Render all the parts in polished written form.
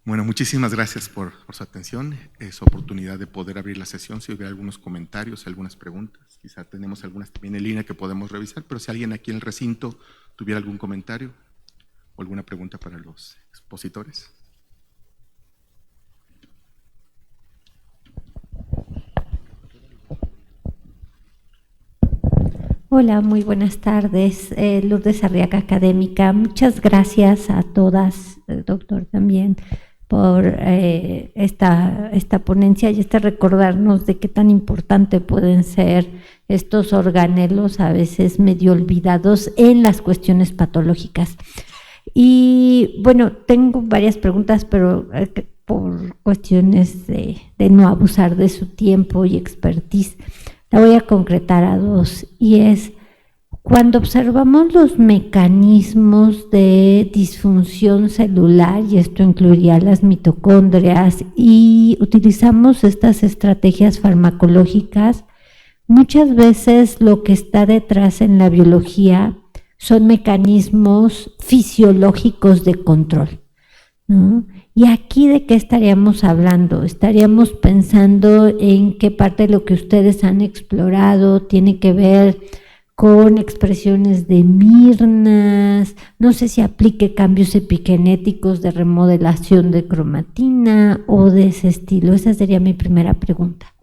Bueno, muchísimas gracias por su atención, su oportunidad de poder abrir la sesión. Si hubiera algunos comentarios, algunas preguntas, quizá tenemos algunas también en línea que podemos revisar, pero si alguien aquí en el recinto tuviera algún comentario o alguna pregunta para los expositores. Hola, muy buenas tardes. Lourdes Arriaga, académica. Muchas gracias a todas, doctor, también, por esta ponencia y recordarnos de qué tan importante pueden ser estos organelos, a veces medio olvidados, en las cuestiones patológicas. Y bueno, tengo varias preguntas, pero por cuestiones de no abusar de su tiempo y expertise, la voy a concretar a dos, y es: cuando observamos los mecanismos de disfunción celular, y esto incluiría las mitocondrias, y utilizamos estas estrategias farmacológicas, muchas veces lo que está detrás en la biología son mecanismos fisiológicos de control, ¿no? ¿Y aquí de qué estaríamos hablando? Estaríamos pensando en qué parte de lo que ustedes han explorado tiene que ver con expresiones de mirnas, no sé si aplique cambios epigenéticos de remodelación de cromatina o de ese estilo. Esa sería mi primera pregunta.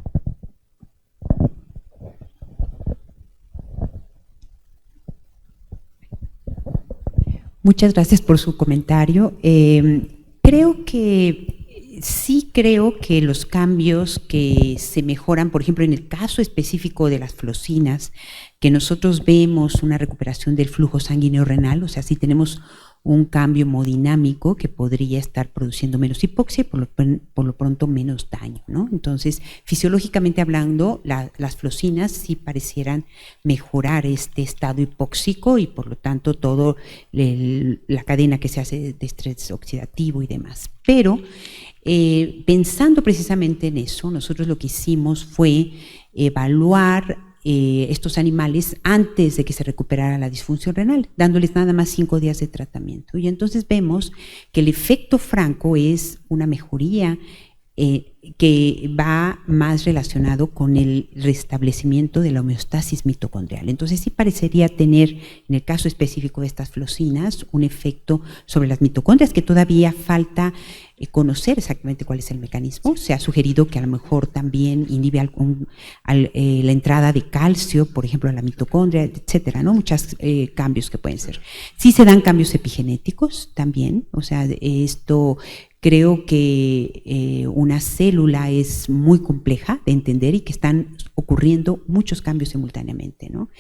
Muchas gracias por su comentario. Creo que los cambios que se mejoran, por ejemplo, en el caso específico de las flocinas, que nosotros vemos una recuperación del flujo sanguíneo renal, o sea, sí tenemos un cambio hemodinámico que podría estar produciendo menos hipoxia y por lo pronto menos daño, ¿no? Entonces, fisiológicamente hablando, las flocinas sí parecieran mejorar este estado hipóxico y por lo tanto toda la cadena que se hace de estrés oxidativo y demás. Pero pensando precisamente en eso, nosotros lo que hicimos fue evaluar estos animales antes de que se recuperara la disfunción renal, dándoles nada más 5 días de tratamiento. Y entonces vemos que el efecto franco es una mejoría que va más relacionado con el restablecimiento de la homeostasis mitocondrial. Entonces sí parecería tener, en el caso específico de estas flocinas, un efecto sobre las mitocondrias que todavía falta conocer exactamente cuál es el mecanismo. Se ha sugerido que a lo mejor también inhibe la entrada de calcio, por ejemplo, a la mitocondria, etcétera, ¿no? Muchos cambios que pueden ser. Sí se dan cambios epigenéticos también, o sea, esto creo que una célula es muy compleja de entender y que están ocurriendo muchos cambios simultáneamente, ¿no?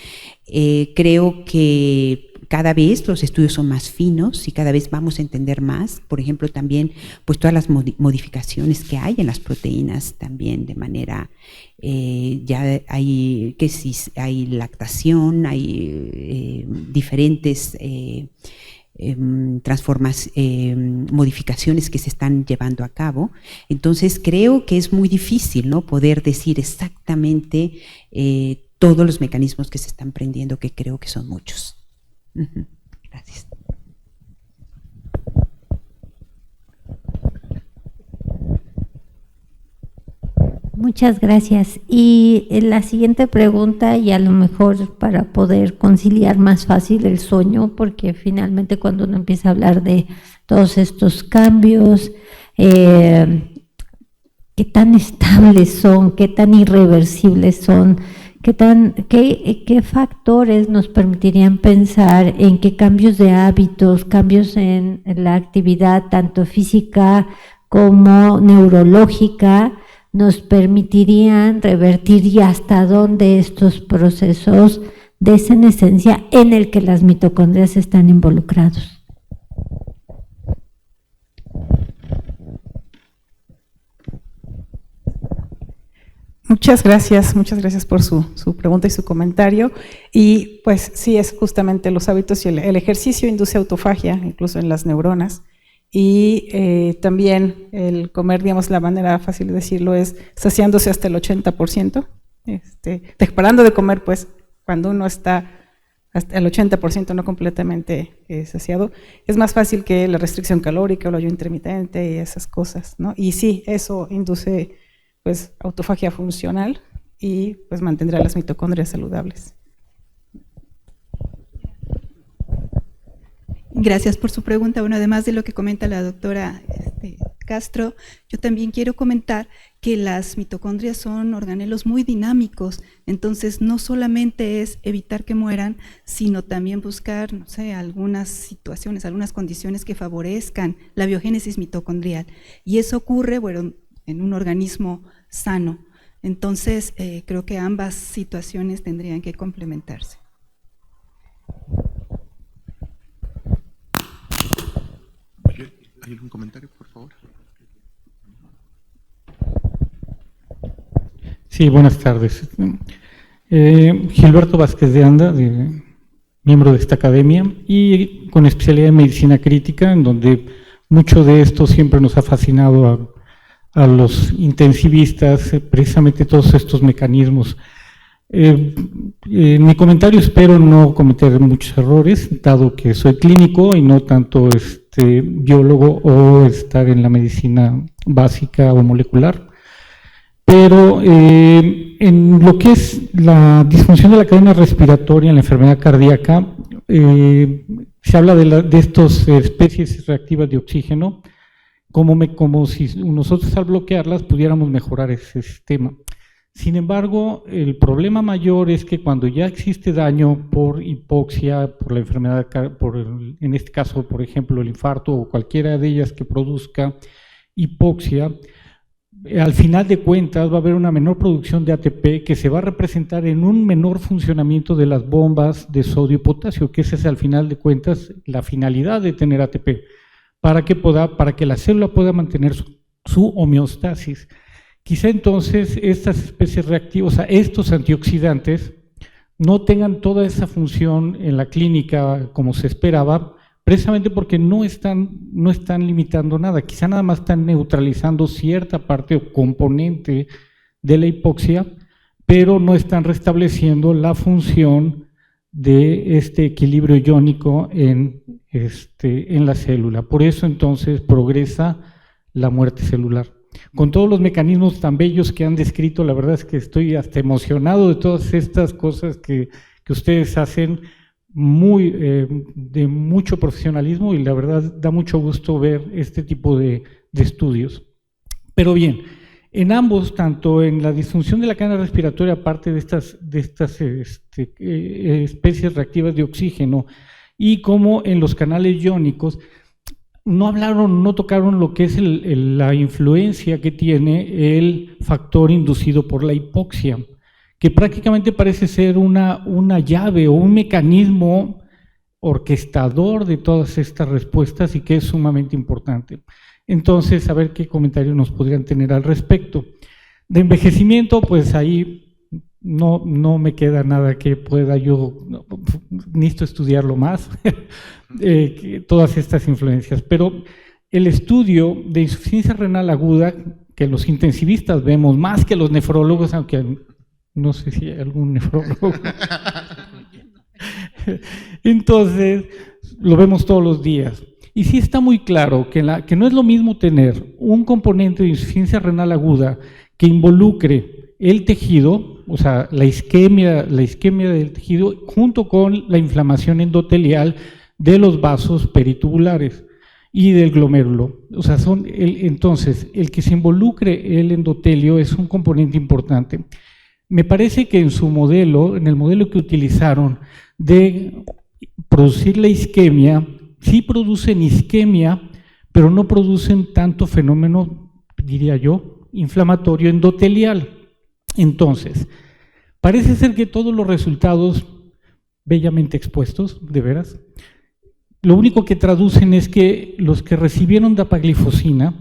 Creo que cada vez los estudios son más finos y cada vez vamos a entender más, por ejemplo, también pues todas las modificaciones que hay en las proteínas también de manera, ya hay lactación, hay diferentes modificaciones que se están llevando a cabo. Entonces creo que es muy difícil, ¿no?, poder decir exactamente todos los mecanismos que se están prendiendo, que creo que son muchos. Gracias. Muchas gracias. Y la siguiente pregunta, y a lo mejor para poder conciliar más fácil el sueño, porque finalmente cuando uno empieza a hablar de todos estos cambios, qué tan estables son, qué tan irreversibles son, qué factores nos permitirían pensar en qué cambios de hábitos, cambios en la actividad tanto física como neurológica nos permitirían revertir, y hasta dónde estos procesos de senescencia en el que las mitocondrias están involucrados. Muchas gracias por su pregunta y su comentario. Y pues sí, es justamente los hábitos y el ejercicio induce autofagia, incluso en las neuronas. Y también el comer, digamos, la manera fácil de decirlo es saciándose hasta el 80%. Parando de comer, pues, cuando uno está hasta el 80% no completamente saciado, es más fácil que la restricción calórica o el ayuno intermitente y esas cosas, ¿no? Y sí, eso induce pues autofagia funcional y pues mantendrá las mitocondrias saludables. Gracias por su pregunta. Bueno, además de lo que comenta la doctora Castro, yo también quiero comentar que las mitocondrias son organelos muy dinámicos, entonces no solamente es evitar que mueran, sino también buscar, no sé, algunas situaciones, algunas condiciones que favorezcan la biogénesis mitocondrial. Y eso ocurre, bueno, en un organismo sano. Entonces, creo que ambas situaciones tendrían que complementarse. ¿Hay algún comentario, por favor? Sí, buenas tardes. Gilberto Vázquez de Anda, miembro de esta academia y con especialidad en medicina crítica, en donde mucho de esto siempre nos ha fascinado a los intensivistas, precisamente todos estos mecanismos. En mi comentario espero no cometer muchos errores, dado que soy clínico y no tanto biólogo o estar en la medicina básica o molecular. Pero en lo que es la disfunción de la cadena respiratoria en la enfermedad cardíaca, se habla de estas especies reactivas de oxígeno, como si nosotros al bloquearlas pudiéramos mejorar ese sistema. Sin embargo, el problema mayor es que cuando ya existe daño por hipoxia, por la enfermedad, en este caso, por ejemplo, el infarto o cualquiera de ellas que produzca hipoxia, al final de cuentas va a haber una menor producción de ATP que se va a representar en un menor funcionamiento de las bombas de sodio y potasio, que esa es al final de cuentas la finalidad de tener ATP, para que la célula pueda mantener su homeostasis. Quizá entonces estas especies reactivas, o sea, estos antioxidantes, no tengan toda esa función en la clínica como se esperaba, precisamente porque no están limitando nada, quizá nada más están neutralizando cierta parte o componente de la hipoxia, pero no están restableciendo la función de este equilibrio iónico en la célula. Por eso entonces progresa la muerte celular. Con todos los mecanismos tan bellos que han descrito, la verdad es que estoy hasta emocionado de todas estas cosas que ustedes hacen, de mucho profesionalismo, y la verdad da mucho gusto ver este tipo de estudios. Pero bien, en ambos, tanto en la disfunción de la cadena respiratoria, aparte de estas especies reactivas de oxígeno, y como en los canales iónicos, no tocaron lo que es la influencia que tiene el factor inducido por la hipoxia, que prácticamente parece ser una llave o un mecanismo orquestador de todas estas respuestas y que es sumamente importante. Entonces, a ver qué comentarios nos podrían tener al respecto. De envejecimiento, pues ahí no me queda nada que pueda yo, necesito estudiarlo más, todas estas influencias, pero el estudio de insuficiencia renal aguda, que los intensivistas vemos más que los nefrólogos, aunque no sé si hay algún nefrólogo, entonces lo vemos todos los días. Y sí está muy claro que no es lo mismo tener un componente de insuficiencia renal aguda que involucre el tejido, o sea, la isquemia del tejido, junto con la inflamación endotelial de los vasos peritubulares y del glomérulo. O sea, entonces, el que se involucre el endotelio es un componente importante. Me parece que en el modelo que utilizaron de producir la isquemia, sí producen isquemia, pero no producen tanto fenómeno, diría yo, inflamatorio endotelial. Entonces, parece ser que todos los resultados bellamente expuestos, de veras, lo único que traducen es que los que recibieron dapaglifosina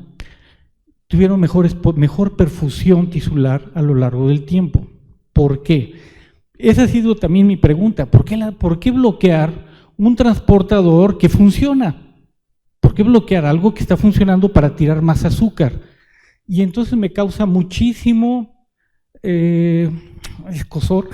tuvieron mejor perfusión tisular a lo largo del tiempo. ¿Por qué? Esa ha sido también mi pregunta. ¿Por qué bloquear un transportador que funciona? ¿Por qué bloquear algo que está funcionando para tirar más azúcar? Y entonces me causa muchísimo escozor,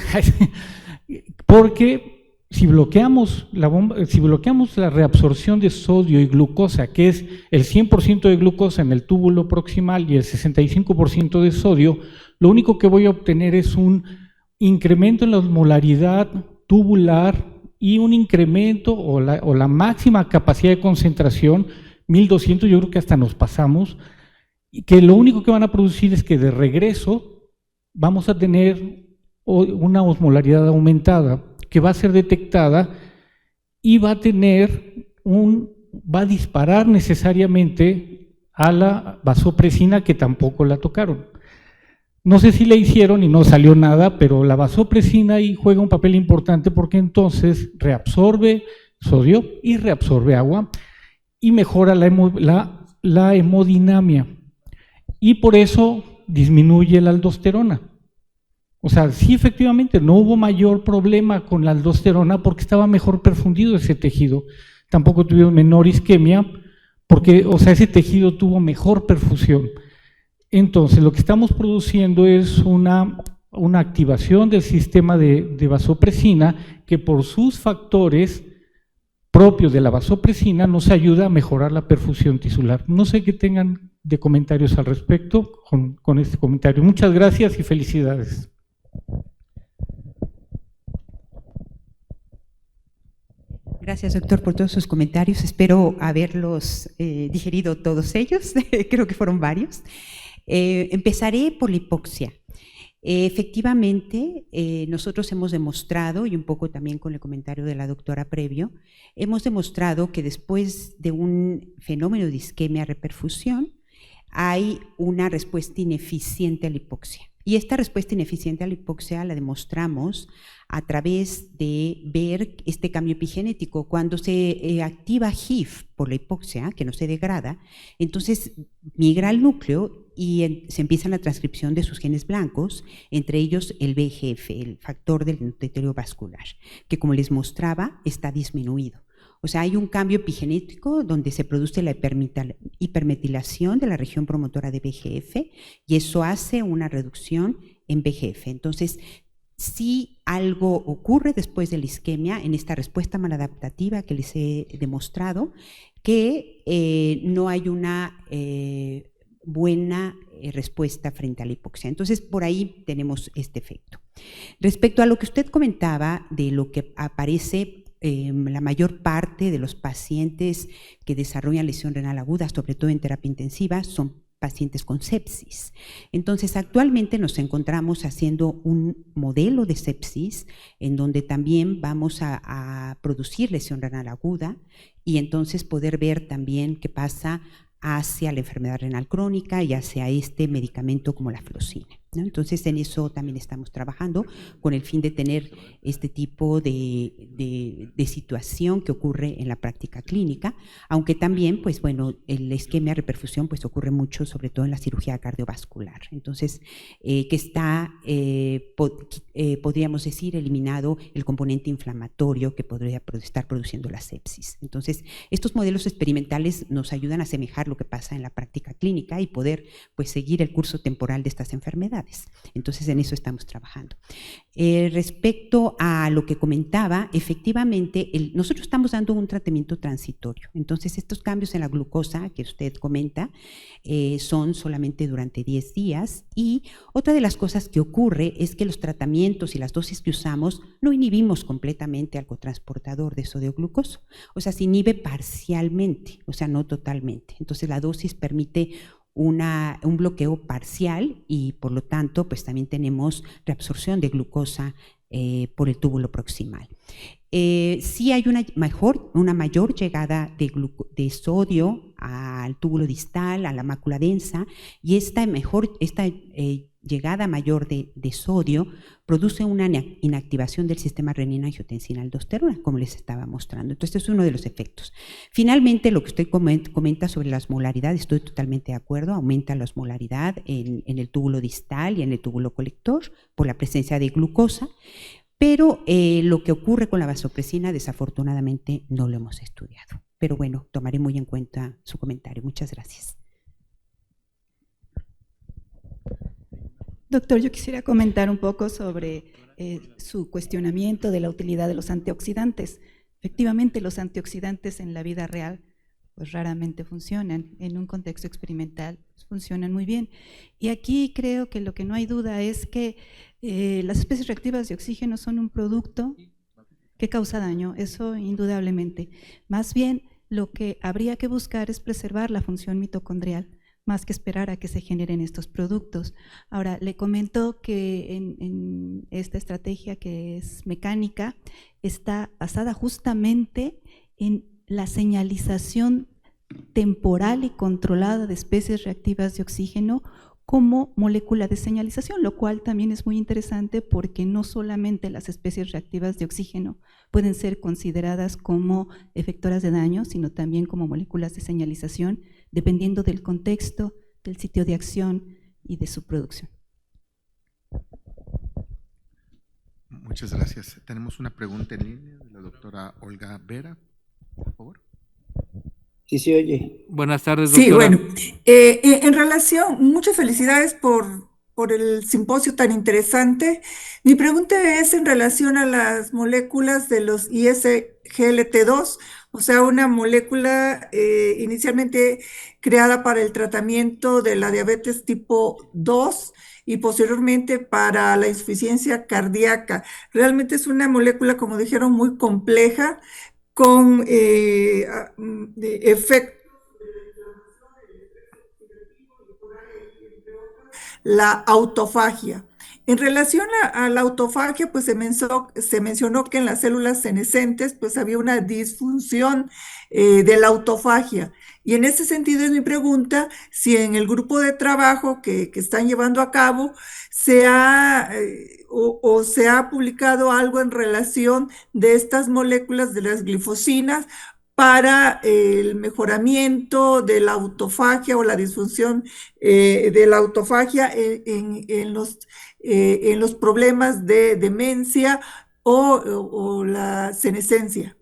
porque si bloqueamos la reabsorción de sodio y glucosa, que es el 100% de glucosa en el túbulo proximal y el 65% de sodio, lo único que voy a obtener es un incremento en la osmolaridad tubular y un incremento o la máxima capacidad de concentración, 1200, yo creo que hasta nos pasamos, y que lo único que van a producir es que de regreso vamos a tener una osmolaridad aumentada que va a ser detectada y va a disparar necesariamente a la vasopresina, que tampoco la tocaron. No sé si la hicieron y no salió nada, pero la vasopresina ahí juega un papel importante porque entonces reabsorbe sodio y reabsorbe agua y mejora la hemodinamia. Y por eso disminuye la aldosterona. O sea, sí, efectivamente, no hubo mayor problema con la aldosterona porque estaba mejor perfundido ese tejido. Tampoco tuvieron menor isquemia porque, o sea, ese tejido tuvo mejor perfusión. Entonces, lo que estamos produciendo es una activación del sistema de vasopresina que por sus factores propios de la vasopresina nos ayuda a mejorar la perfusión tisular. No sé qué tengan de comentarios al respecto con este comentario. Muchas gracias y felicidades. Gracias, doctor, por todos sus comentarios. Espero haberlos digerido todos ellos. Creo que fueron varios. Empezaré por la hipoxia. Efectivamente, nosotros hemos demostrado, y un poco también con el comentario de la doctora previo, hemos demostrado que después de un fenómeno de isquemia reperfusión, hay una respuesta ineficiente a la hipoxia. Y esta respuesta ineficiente a la hipoxia la demostramos a través de ver este cambio epigenético. Cuando se activa HIF por la hipoxia, que no se degrada, entonces migra al núcleo y se empieza la transcripción de sus genes blancos, entre ellos el VEGF, el factor del endotelio vascular, que como les mostraba está disminuido. O sea, hay un cambio epigenético donde se produce la hipermetilación de la región promotora de VEGF y eso hace una reducción en VEGF. Entonces, si algo ocurre después de la isquemia, en esta respuesta maladaptativa que les he demostrado, que no hay una buena respuesta frente a la hipoxia. Entonces, por ahí tenemos este efecto. Respecto a lo que usted comentaba de lo que aparece la mayor parte de los pacientes que desarrollan lesión renal aguda, sobre todo en terapia intensiva, son pacientes con sepsis. Entonces, actualmente nos encontramos haciendo un modelo de sepsis en donde también vamos a producir lesión renal aguda y entonces poder ver también qué pasa hacia la enfermedad renal crónica y hacia este medicamento como la flosina, ¿no? Entonces, en eso también estamos trabajando con el fin de tener este tipo de situación que ocurre en la práctica clínica, aunque también, pues bueno, la isquemia reperfusión pues ocurre mucho, sobre todo en la cirugía cardiovascular. Entonces, que está, podríamos decir, eliminado el componente inflamatorio que podría estar produciendo la sepsis. Entonces, estos modelos experimentales nos ayudan a asemejar lo que pasa en la práctica clínica y poder pues seguir el curso temporal de estas enfermedades. Entonces, en eso estamos trabajando. Respecto a lo que comentaba, efectivamente, nosotros estamos dando un tratamiento transitorio. Entonces, estos cambios en la glucosa que usted comenta son solamente durante 10 días y otra de las cosas que ocurre es que los tratamientos y las dosis que usamos no inhibimos completamente al cotransportador de sodio glucoso. O sea, se inhibe parcialmente, o sea, no totalmente. Entonces, la dosis permite un bloqueo parcial y por lo tanto pues también tenemos reabsorción de glucosa por el túbulo proximal. Sí hay una mayor llegada de sodio al túbulo distal, a la mácula densa, y esta llegada mayor de sodio produce una inactivación del sistema renina-angiotensina-aldosterona, como les estaba mostrando. Entonces, es uno de los efectos. Finalmente, lo que usted comenta sobre la osmolaridad, estoy totalmente de acuerdo, aumenta la osmolaridad en el túbulo distal y en el túbulo colector por la presencia de glucosa, pero lo que ocurre con la vasopresina, desafortunadamente, no lo hemos estudiado. Pero bueno, tomaré muy en cuenta su comentario. Muchas gracias. Doctor, yo quisiera comentar un poco sobre su cuestionamiento de la utilidad de los antioxidantes. Efectivamente, los antioxidantes en la vida real pues raramente funcionan, en un contexto experimental pues, funcionan muy bien. Y aquí creo que lo que no hay duda es que las especies reactivas de oxígeno son un producto que causa daño, eso indudablemente. Más bien, lo que habría que buscar es preservar la función mitocondrial, más que esperar a que se generen estos productos. Ahora, le comento que en esta estrategia que es mecánica, está basada justamente en la señalización temporal y controlada de especies reactivas de oxígeno como molécula de señalización, lo cual también es muy interesante porque no solamente las especies reactivas de oxígeno pueden ser consideradas como efectoras de daño, sino también como moléculas de señalización, dependiendo del contexto, del sitio de acción y de su producción. Muchas gracias. Tenemos una pregunta en línea de la doctora Olga Vera, por favor. Sí, se oye. Buenas tardes, doctora. Sí, bueno, en relación, muchas felicidades por el simposio tan interesante. Mi pregunta es en relación a las moléculas de los ISGLT2, o sea, una molécula inicialmente creada para el tratamiento de la diabetes tipo 2 y posteriormente para la insuficiencia cardíaca. Realmente es una molécula, como dijeron, muy compleja, con efectos la autofagia. En relación a la autofagia, pues se mencionó que en las células senescentes pues había una disfunción de la autofagia. Y en ese sentido es mi pregunta, si en el grupo de trabajo que están llevando a cabo se ha publicado algo en relación de estas moléculas de las glifosinas para el mejoramiento de la autofagia o la disfunción de la autofagia en los problemas de demencia o la senescencia.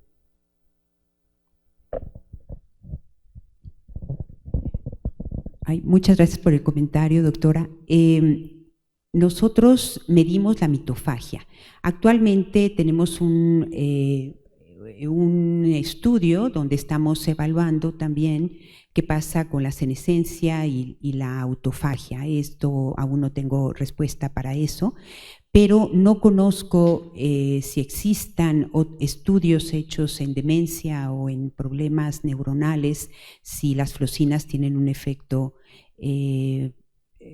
Ay, muchas gracias por el comentario, doctora. Nosotros medimos la mitofagia. Actualmente tenemos un estudio donde estamos evaluando también qué pasa con la senescencia y la autofagia. Esto aún no tengo respuesta para eso, pero no conozco si existan estudios hechos en demencia o en problemas neuronales, si las flocinas tienen un efecto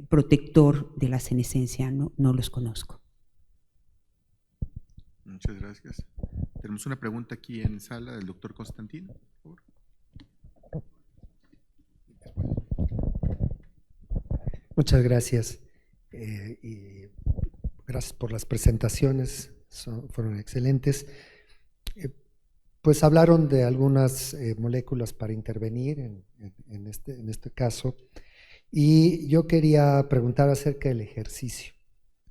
protector de la senescencia. No los conozco. Muchas gracias. Tenemos una pregunta aquí en sala del doctor Constantino, por favor. Muchas gracias. Y gracias por las presentaciones, fueron excelentes. Pues hablaron de algunas moléculas para intervenir en este caso. Y yo quería preguntar acerca del ejercicio.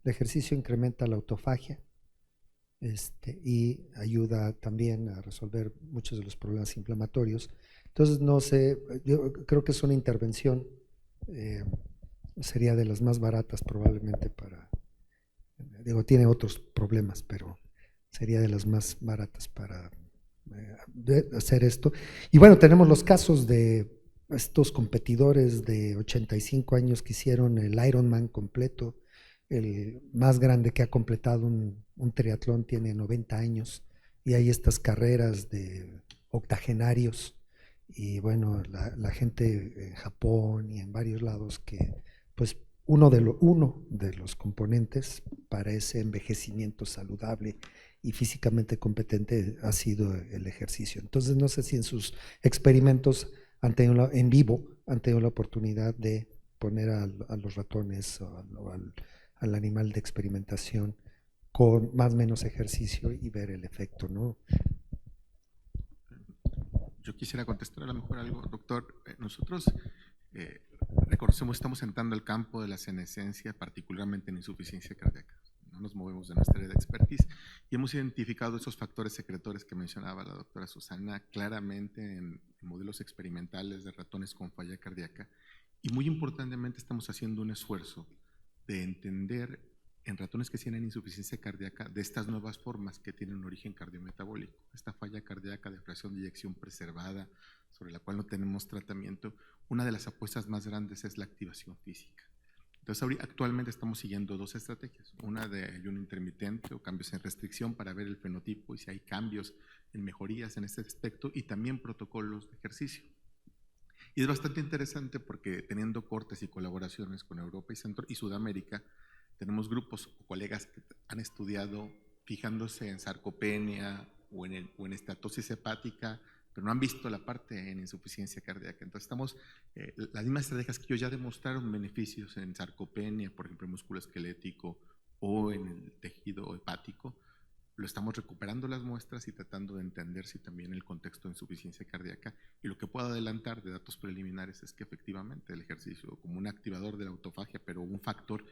El ejercicio incrementa la autofagia. Y ayuda también a resolver muchos de los problemas inflamatorios. Entonces, no sé, yo creo que es una intervención, sería de las más baratas probablemente tiene otros problemas, pero sería de las más baratas para hacer esto. Y bueno, tenemos los casos de estos competidores de 85 años que hicieron el Ironman completo. El más grande que ha completado un triatlón tiene 90 años y hay estas carreras de octogenarios y bueno, la gente en Japón y en varios lados que pues uno de los componentes para ese envejecimiento saludable y físicamente competente ha sido el ejercicio. Entonces no sé si en sus experimentos en vivo han tenido la oportunidad de poner a los ratones o al animal de experimentación con más o menos ejercicio y ver el efecto, ¿no? Yo quisiera contestar a lo mejor algo, doctor. Nosotros reconocemos, estamos entrando al campo de la senescencia, particularmente en insuficiencia cardíaca. No nos movemos de nuestra área de expertise y hemos identificado esos factores secretores que mencionaba la doctora Susana claramente en modelos experimentales de ratones con falla cardíaca y muy importantemente estamos haciendo un esfuerzo de entender en ratones que tienen insuficiencia cardíaca de estas nuevas formas que tienen un origen cardiometabólico. Esta falla cardíaca de fracción de eyección preservada, sobre la cual no tenemos tratamiento, una de las apuestas más grandes es la activación física. Entonces, actualmente estamos siguiendo dos estrategias, una de ayuno intermitente o cambios en restricción para ver el fenotipo y si hay cambios en mejorías en este aspecto, y también protocolos de ejercicio. Y es bastante interesante porque teniendo cortes y colaboraciones con Europa y Centro y Sudamérica, tenemos grupos o colegas que han estudiado fijándose en sarcopenia o en estatosis hepática, pero no han visto la parte en insuficiencia cardíaca. Entonces estamos, las mismas estrategias que ellos ya demostraron beneficios en sarcopenia, por ejemplo, en músculo esquelético o en el tejido hepático, lo estamos recuperando las muestras y tratando de entender si también el contexto de insuficiencia cardíaca, y lo que puedo adelantar de datos preliminares es que efectivamente el ejercicio como un activador de la autofagia, pero un factor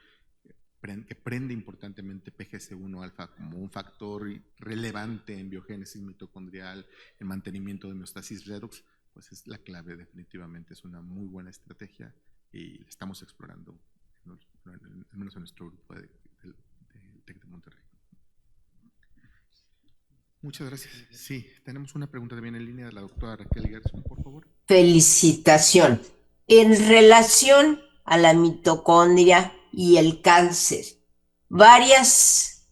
que prende importantemente PGC1 alfa como un factor relevante en biogénesis mitocondrial, en mantenimiento de homeostasis redox, pues es la clave definitivamente, es una muy buena estrategia y la estamos explorando, al menos en nuestro grupo del TEC de Monterrey. Muchas gracias. Sí, tenemos una pregunta también en línea de la doctora Raquel Gerson, por favor. Felicitación. En relación a la mitocondria y el cáncer, varias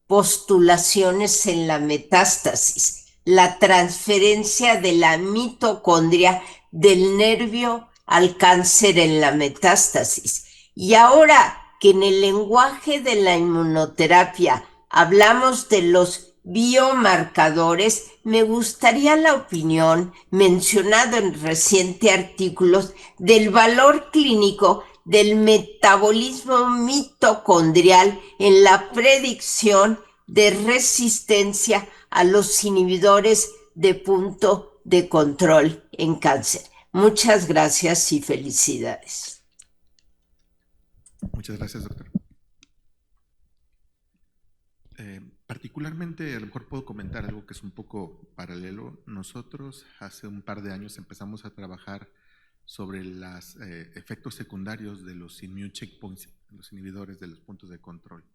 postulaciones en la metástasis, la transferencia de la mitocondria del nervio al cáncer en la metástasis. Y ahora que en el lenguaje de la inmunoterapia hablamos de los biomarcadores, me gustaría la opinión, mencionado en recientes artículos, del valor clínico del metabolismo mitocondrial en la predicción de resistencia a los inhibidores de punto de control en cáncer. Muchas gracias y felicidades. Muchas gracias, doctor. Particularmente, a lo mejor puedo comentar algo que es un poco paralelo. Nosotros hace un par de años empezamos a trabajar sobre los efectos secundarios de los immune checkpoints, los inhibidores de los puntos de control,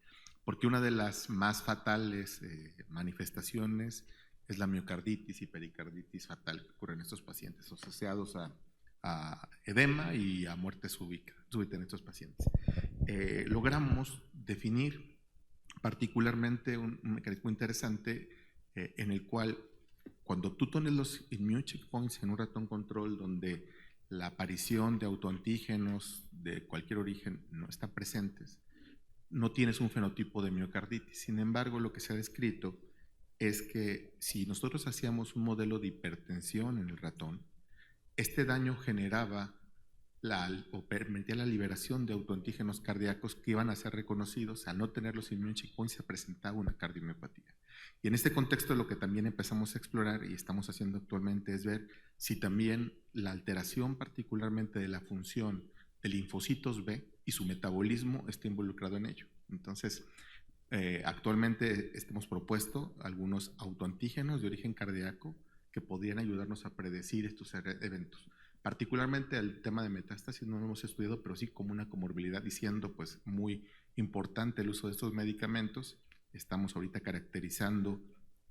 porque una de las más fatales manifestaciones es la miocarditis y pericarditis fatal que ocurre en estos pacientes, asociados a edema y a muerte súbita en estos pacientes. Logramos definir particularmente un mecanismo interesante en el cual, cuando tú pones los immune checkpoints en un ratón control donde la aparición de autoantígenos de cualquier origen no están presentes, no tienes un fenotipo de miocarditis. Sin embargo, lo que se ha descrito es que si nosotros hacíamos un modelo de hipertensión en el ratón, este daño generaba o permitía la liberación de autoantígenos cardíacos que iban a ser reconocidos. Al no tener los immune checkpoints se presentaba una cardiomiopatía. Y en este contexto lo que también empezamos a explorar y estamos haciendo actualmente es ver si también la alteración particularmente de la función de linfocitos B y su metabolismo está involucrado en ello. Entonces, actualmente hemos propuesto algunos autoantígenos de origen cardíaco que podrían ayudarnos a predecir estos eventos. Particularmente el tema de metástasis no lo hemos estudiado, pero sí como una comorbilidad, y siendo pues muy importante el uso de estos medicamentos, estamos ahorita caracterizando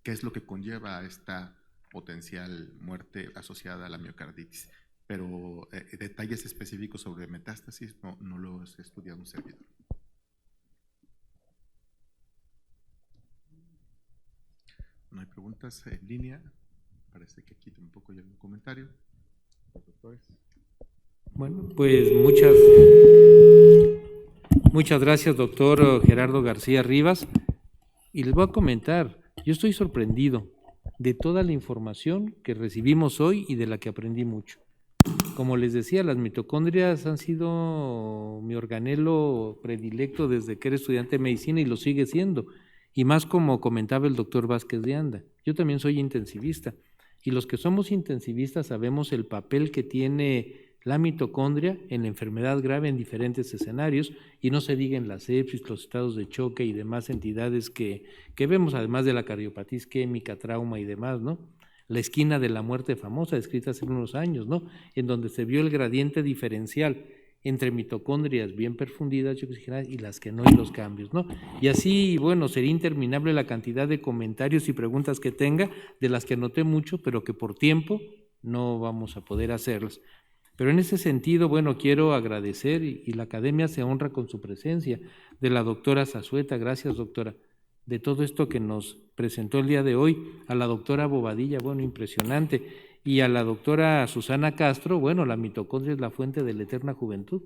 qué es lo que conlleva a esta potencial muerte asociada a la miocarditis. Pero detalles específicos sobre metástasis no los he estudiado un servidor. No hay preguntas en línea. Parece que aquí tampoco hay algún comentario. Doctores. Bueno, pues muchas gracias, doctor Gerardo García Rivas. Y les voy a comentar, yo estoy sorprendido de toda la información que recibimos hoy y de la que aprendí mucho. Como les decía, las mitocondrias han sido mi organelo predilecto desde que era estudiante de medicina y lo sigue siendo. Y más como comentaba el doctor Vázquez de Anda. Yo también soy intensivista. Y los que somos intensivistas sabemos el papel que tiene la mitocondria en la enfermedad grave en diferentes escenarios, y no se diga en la sepsis, los estados de choque y demás entidades que vemos, además de la cardiopatía isquémica, trauma y demás, ¿no? La esquina de la muerte famosa, descrita hace unos años, ¿no? En donde se vio el gradiente diferencial entre mitocondrias bien perfundidas y oxigenadas y las que no, y los cambios, ¿no? Y así, bueno, sería interminable la cantidad de comentarios y preguntas que tenga, de las que anoté mucho, pero que por tiempo no vamos a poder hacerlas. Pero en ese sentido, bueno, quiero agradecer, y la academia se honra con su presencia, de la doctora Zazueta, gracias doctora, de todo esto que nos presentó el día de hoy, a la doctora Bobadilla, bueno, impresionante, y a la doctora Susana Castro, bueno, la mitocondria es la fuente de la eterna juventud.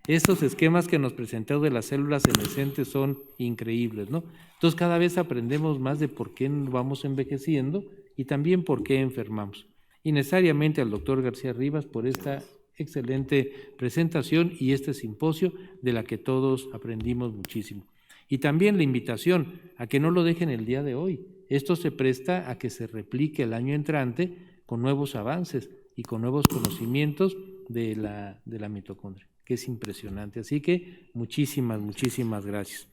Estos esquemas que nos presentó de las células senescentes son increíbles, ¿no? Entonces cada vez aprendemos más de por qué vamos envejeciendo y también por qué enfermamos. Y necesariamente al doctor García Rivas por esta excelente presentación y este simposio de la que todos aprendimos muchísimo. Y también la invitación a que no lo dejen el día de hoy. Esto se presta a que se replique el año entrante con nuevos avances y con nuevos conocimientos de la mitocondria, que es impresionante. Así que muchísimas gracias.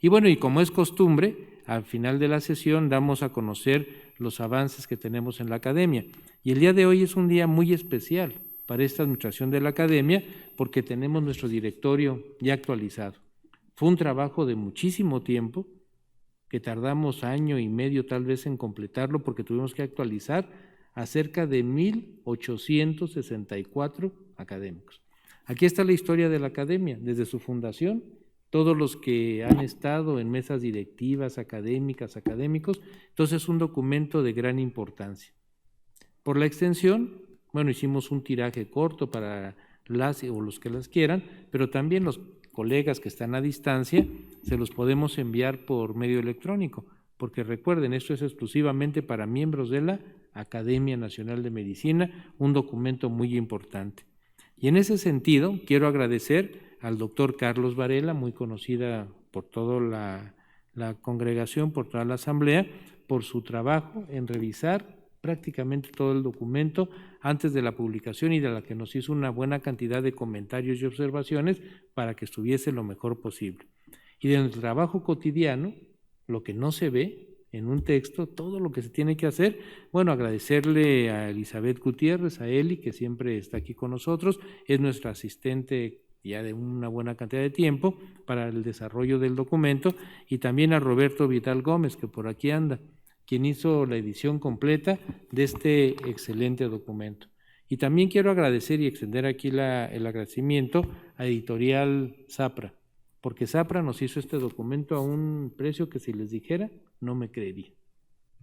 Y bueno, y como es costumbre, al final de la sesión damos a conocer los avances que tenemos en la academia. Y el día de hoy es un día muy especial para esta administración de la academia porque tenemos nuestro directorio ya actualizado. Fue un trabajo de muchísimo tiempo, que tardamos año y medio tal vez en completarlo porque tuvimos que actualizar a cerca de 1,864 académicos. Aquí está la historia de la academia, desde su fundación, todos los que han estado en mesas directivas, académicos, entonces es un documento de gran importancia. Por la extensión, bueno, hicimos un tiraje corto para las o los que las quieran, pero también los colegas que están a distancia, se los podemos enviar por medio electrónico, porque recuerden, esto es exclusivamente para miembros de la Academia Nacional de Medicina, un documento muy importante. Y en ese sentido, quiero agradecer al doctor Carlos Varela, muy conocida por toda la congregación, por toda la asamblea, por su trabajo en revisar prácticamente todo el documento antes de la publicación y de la que nos hizo una buena cantidad de comentarios y observaciones para que estuviese lo mejor posible. Y de nuestro trabajo cotidiano, lo que no se ve en un texto, todo lo que se tiene que hacer, bueno, agradecerle a Elizabeth Gutiérrez, a Eli, que siempre está aquí con nosotros, es nuestra asistente ya de una buena cantidad de tiempo para el desarrollo del documento, y también a Roberto Vidal Gómez, que por aquí anda, quien hizo la edición completa de este excelente documento. Y también quiero agradecer y extender aquí el agradecimiento a Editorial Zapra, porque Zapra nos hizo este documento a un precio que si les dijera, no me creería.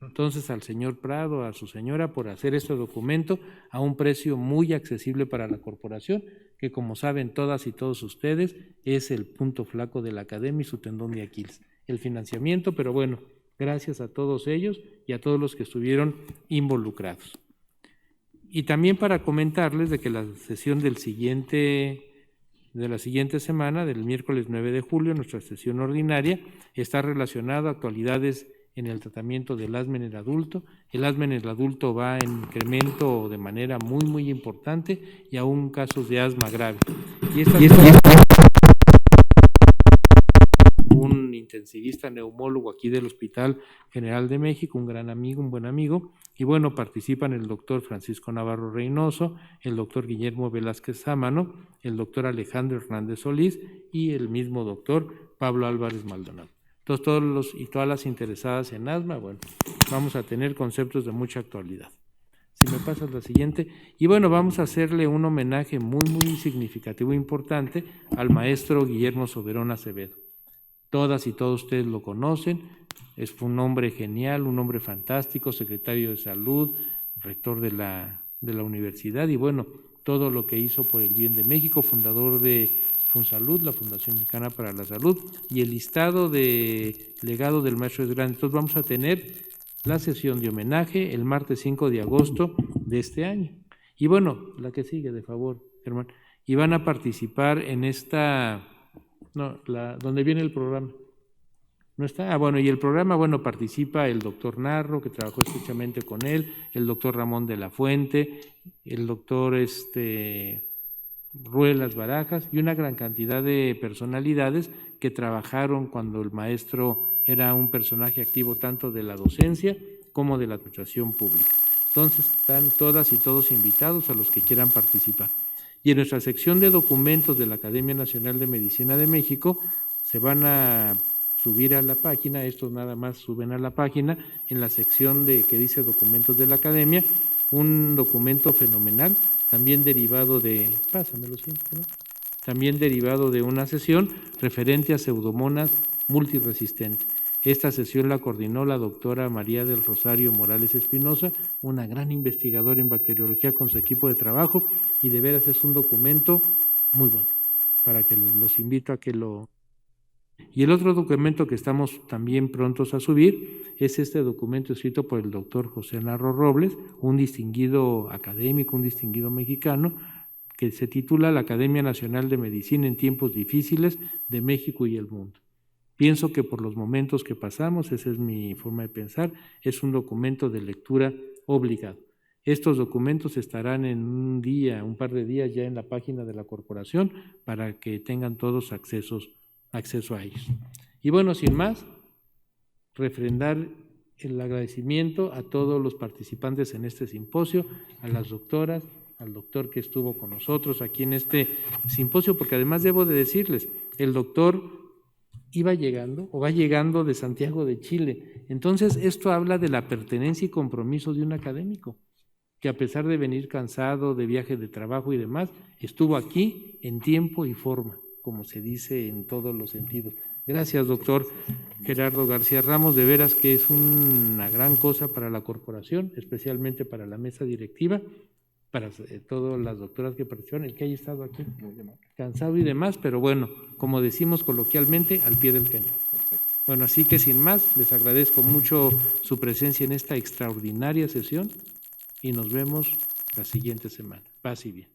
Entonces al señor Prado, a su señora, por hacer este documento a un precio muy accesible para la corporación, que como saben todas y todos ustedes, es el punto flaco de la academia y su tendón de Aquiles, el financiamiento, pero bueno, gracias a todos ellos y a todos los que estuvieron involucrados. Y también para comentarles de que la sesión de la siguiente semana, del miércoles 9 de julio, nuestra sesión ordinaria, está relacionada a actualidades en el tratamiento del asma en el adulto. El asma en el adulto va en incremento de manera muy importante y aún casos de asma grave. Un intensivista neumólogo aquí del Hospital General de México, un gran amigo, un buen amigo, y bueno, participan el doctor Francisco Navarro Reynoso, el doctor Guillermo Velázquez Sámano, el doctor Alejandro Hernández Solís y el mismo doctor Pablo Álvarez Maldonado. Entonces, todas las interesadas en asma, bueno, vamos a tener conceptos de mucha actualidad. Si me pasas la siguiente. Y bueno, vamos a hacerle un homenaje muy significativo e importante al maestro Guillermo Soberón Acevedo. Todas y todos ustedes lo conocen, fue un hombre genial, un hombre fantástico, secretario de Salud, rector de la universidad y bueno, todo lo que hizo por el bien de México, fundador de Funsalud, la Fundación Mexicana para la Salud, y el listado de legado del maestro es grande. Entonces vamos a tener la sesión de homenaje el martes 5 de agosto de este año. Y bueno, la que sigue, de favor, Germán. Y van a participar en esta... donde viene el programa. ¿No está? Bueno, y el programa, bueno, participa el doctor Narro, que trabajó estrechamente con él, el doctor Ramón de la Fuente, el doctor Ruelas Barajas y una gran cantidad de personalidades que trabajaron cuando el maestro era un personaje activo tanto de la docencia como de la administración pública. Entonces están todas y todos invitados a los que quieran participar. Y en nuestra sección de documentos de la Academia Nacional de Medicina de México se van a subir a la página, estos nada más suben a la página, en la sección que dice documentos de la Academia, un documento fenomenal, también derivado de, pásamelo, sí, ¿no? También derivado de una sesión referente a pseudomonas multiresistentes. Esta sesión la coordinó la doctora María del Rosario Morales Espinosa, una gran investigadora en bacteriología con su equipo de trabajo, y de veras es un documento muy bueno, para que los invito a que lo... Y el otro documento que estamos también prontos a subir es este documento escrito por el doctor José Narro Robles, un distinguido académico, un distinguido mexicano, que se titula La Academia Nacional de Medicina en tiempos difíciles de México y el mundo. Pienso que por los momentos que pasamos, esa es mi forma de pensar, es un documento de lectura obligado. Estos documentos estarán en un par de días ya en la página de la corporación para que tengan todos acceso a ellos. Y bueno, sin más, refrendar el agradecimiento a todos los participantes en este simposio, a las doctoras, al doctor que estuvo con nosotros aquí en este simposio, porque además debo de decirles, el doctor va llegando de Santiago de Chile. Entonces, esto habla de la pertenencia y compromiso de un académico, que a pesar de venir cansado de viaje de trabajo y demás, estuvo aquí en tiempo y forma, como se dice en todos los sentidos. Gracias, doctor Gerardo García Ramos, de veras que es una gran cosa para la corporación, especialmente para la mesa directiva, para todas las doctoras que participan, el que haya estado aquí, cansado y demás, pero bueno, como decimos coloquialmente, al pie del cañón. Bueno, así que sin más, les agradezco mucho su presencia en esta extraordinaria sesión y nos vemos la siguiente semana. Paz y bien.